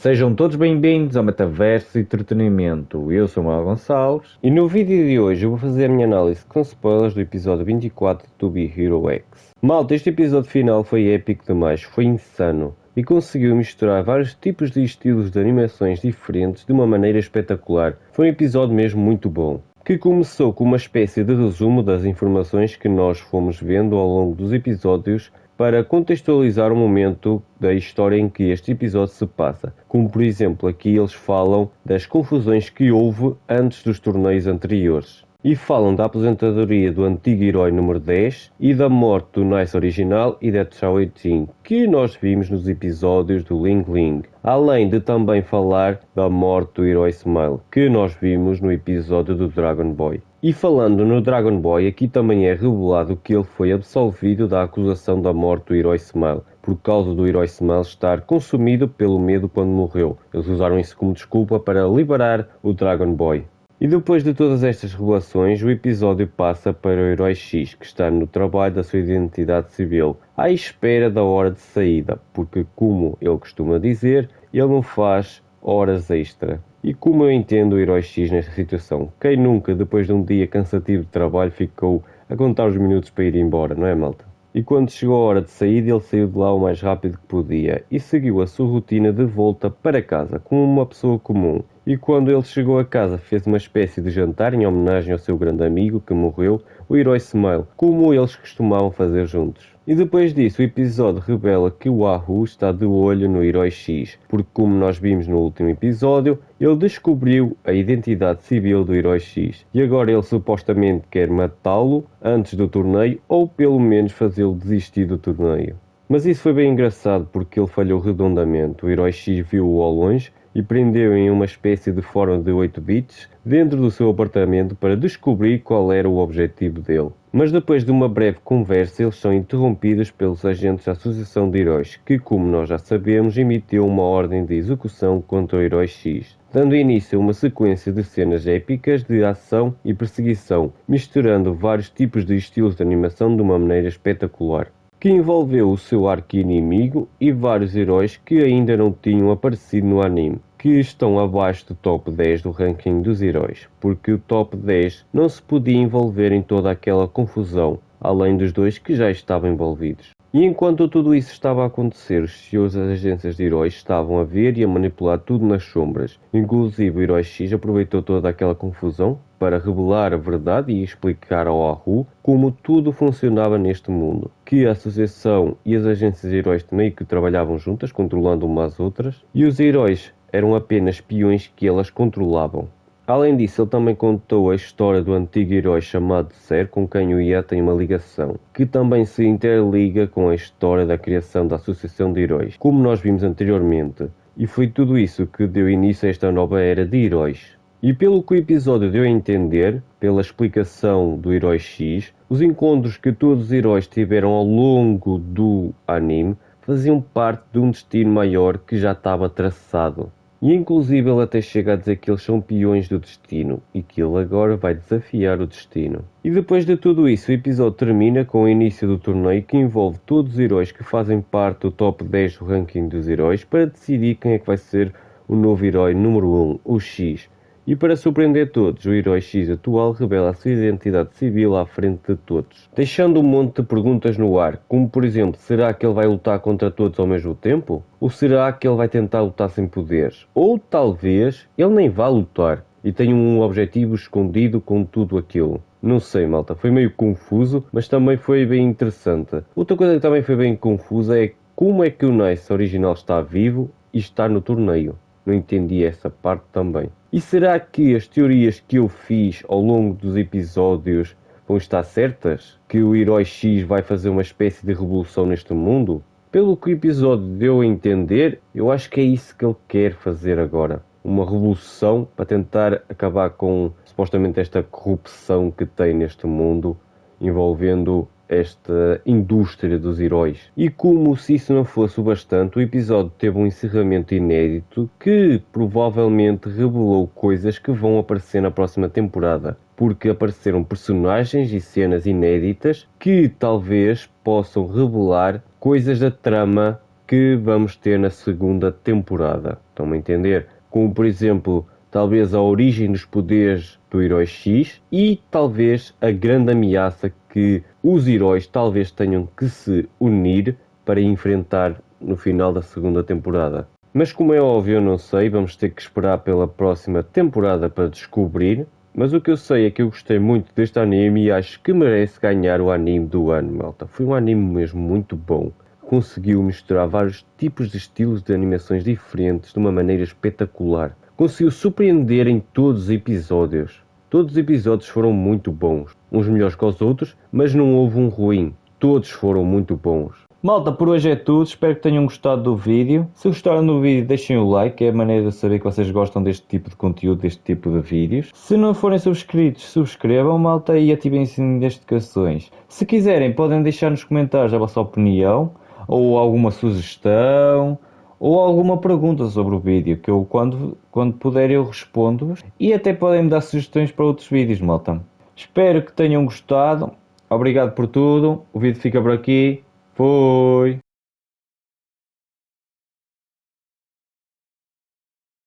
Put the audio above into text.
Sejam todos bem-vindos ao Metaverso Entretenimento. Eu sou o Manuel Gonçalves e no vídeo de hoje eu vou fazer a minha análise com spoilers do episódio 24 de To Be Hero X. Malta, este episódio final foi épico demais, foi insano e conseguiu misturar vários tipos de estilos de animações diferentes de uma maneira espetacular. Foi um episódio mesmo muito bom, que começou com uma espécie de resumo das informações que nós fomos vendo ao longo dos episódios para contextualizar o momento da história em que este episódio se passa. Como por exemplo, aqui eles falam das confusões que houve antes dos torneios anteriores. E falam da aposentadoria do antigo herói número 10 e da morte do Nice original e da Chao Ting, que nós vimos nos episódios do Ling Ling. Além de também falar da morte do herói Smile, que nós vimos no episódio do Dragon Boy. E falando no Dragon Boy, aqui também é revelado que ele foi absolvido da acusação da morte do herói Smile, por causa do herói Smile estar consumido pelo medo quando morreu. Eles usaram isso como desculpa para liberar o Dragon Boy. E depois de todas estas revelações, o episódio passa para o herói X, que está no trabalho da sua identidade civil, à espera da hora de saída, porque, como ele costuma dizer, ele não faz horas extra. E como eu entendo o herói X nesta situação? Quem nunca, depois de um dia cansativo de trabalho, ficou a contar os minutos para ir embora, não é, malta? E quando chegou a hora de sair, ele saiu de lá o mais rápido que podia e seguiu a sua rotina de volta para casa, como uma pessoa comum. E quando ele chegou a casa, fez uma espécie de jantar em homenagem ao seu grande amigo que morreu, o herói Smile, como eles costumavam fazer juntos. E depois disso, o episódio revela que o Ahu está de olho no herói X, porque como nós vimos no último episódio, ele descobriu a identidade civil do herói X. E agora ele supostamente quer matá-lo antes do torneio, ou pelo menos fazê-lo desistir do torneio. Mas isso foi bem engraçado porque ele falhou redondamente. O herói X viu-o ao longe e prendeu em uma espécie de forma de 8 bits dentro do seu apartamento para descobrir qual era o objetivo dele. Mas depois de uma breve conversa, eles são interrompidos pelos agentes da Associação de Heróis, que, como nós já sabemos, emitiu uma ordem de execução contra o herói X, dando início a uma sequência de cenas épicas de ação e perseguição, misturando vários tipos de estilos de animação de uma maneira espetacular, que envolveu o seu arqui-inimigo e vários heróis que ainda não tinham aparecido no anime, que estão abaixo do top 10 do ranking dos heróis, porque o top 10 não se podia envolver em toda aquela confusão, além dos dois que já estavam envolvidos. E enquanto tudo isso estava a acontecer, os seus agências de heróis estavam a ver e a manipular tudo nas sombras. Inclusive o herói X aproveitou toda aquela confusão para revelar a verdade e explicar ao Ahu como tudo funcionava neste mundo. Que a associação e as agências de heróis meio que trabalhavam juntas, controlando umas às outras, e os heróis eram apenas peões que elas controlavam. Além disso, ele também contou a história do antigo herói chamado Ser, com quem o IA tem uma ligação, que também se interliga com a história da criação da Associação de Heróis, como nós vimos anteriormente. E foi tudo isso que deu início a esta nova era de heróis. E pelo que o episódio deu a entender, pela explicação do herói X, os encontros que todos os heróis tiveram ao longo do anime faziam parte de um destino maior que já estava traçado. E inclusive ele até chega a dizer que eles são peões do destino e que ele agora vai desafiar o destino. E depois de tudo isso, o episódio termina com o início do torneio que envolve todos os heróis que fazem parte do top 10 do ranking dos heróis para decidir quem é que vai ser o novo herói número 1, o X. E para surpreender todos, o herói X atual revela a sua identidade civil à frente de todos, deixando um monte de perguntas no ar, como por exemplo, será que ele vai lutar contra todos ao mesmo tempo? Ou será que ele vai tentar lutar sem poderes? Ou talvez ele nem vá lutar e tenha um objetivo escondido com tudo aquilo. Não sei, malta, foi meio confuso, mas também foi bem interessante. Outra coisa que também foi bem confusa é como é que o Nice original está vivo e está no torneio. Não entendi essa parte também. E será que as teorias que eu fiz ao longo dos episódios vão estar certas? Que o herói X vai fazer uma espécie de revolução neste mundo? Pelo que o episódio deu a entender, eu acho que é isso que ele quer fazer agora. Uma revolução para tentar acabar com supostamente esta corrupção que tem neste mundo, envolvendo esta indústria dos heróis. E como se isso não fosse o bastante, o episódio teve um encerramento inédito que provavelmente revelou coisas que vão aparecer na próxima temporada, porque apareceram personagens e cenas inéditas que talvez possam revelar coisas da trama que vamos ter na segunda temporada. Estão-me a entender? Como, por exemplo, talvez a origem dos poderes do herói X e talvez a grande ameaça que os heróis talvez tenham que se unir para enfrentar no final da segunda temporada. Mas como é óbvio, eu não sei, vamos ter que esperar pela próxima temporada para descobrir. Mas o que eu sei é que eu gostei muito deste anime e acho que merece ganhar o anime do ano, malta. Foi um anime mesmo muito bom. Conseguiu misturar vários tipos de estilos de animações diferentes de uma maneira espetacular. Conseguiu surpreender em todos os episódios. Todos os episódios foram muito bons. Uns melhores que os outros, mas não houve um ruim. Todos foram muito bons. Malta, por hoje é tudo, espero que tenham gostado do vídeo. Se gostaram do vídeo, deixem o like, é a maneira de saber que vocês gostam deste tipo de conteúdo, deste tipo de vídeos. Se não forem subscritos, subscrevam, malta, e ativem o sininho das notificações. Se quiserem, podem deixar nos comentários a vossa opinião, ou alguma sugestão, ou alguma pergunta sobre o vídeo, que eu quando puder eu respondo-vos. E até podem me dar sugestões para outros vídeos, malta. Espero que tenham gostado, obrigado por tudo, o vídeo fica por aqui. Foi!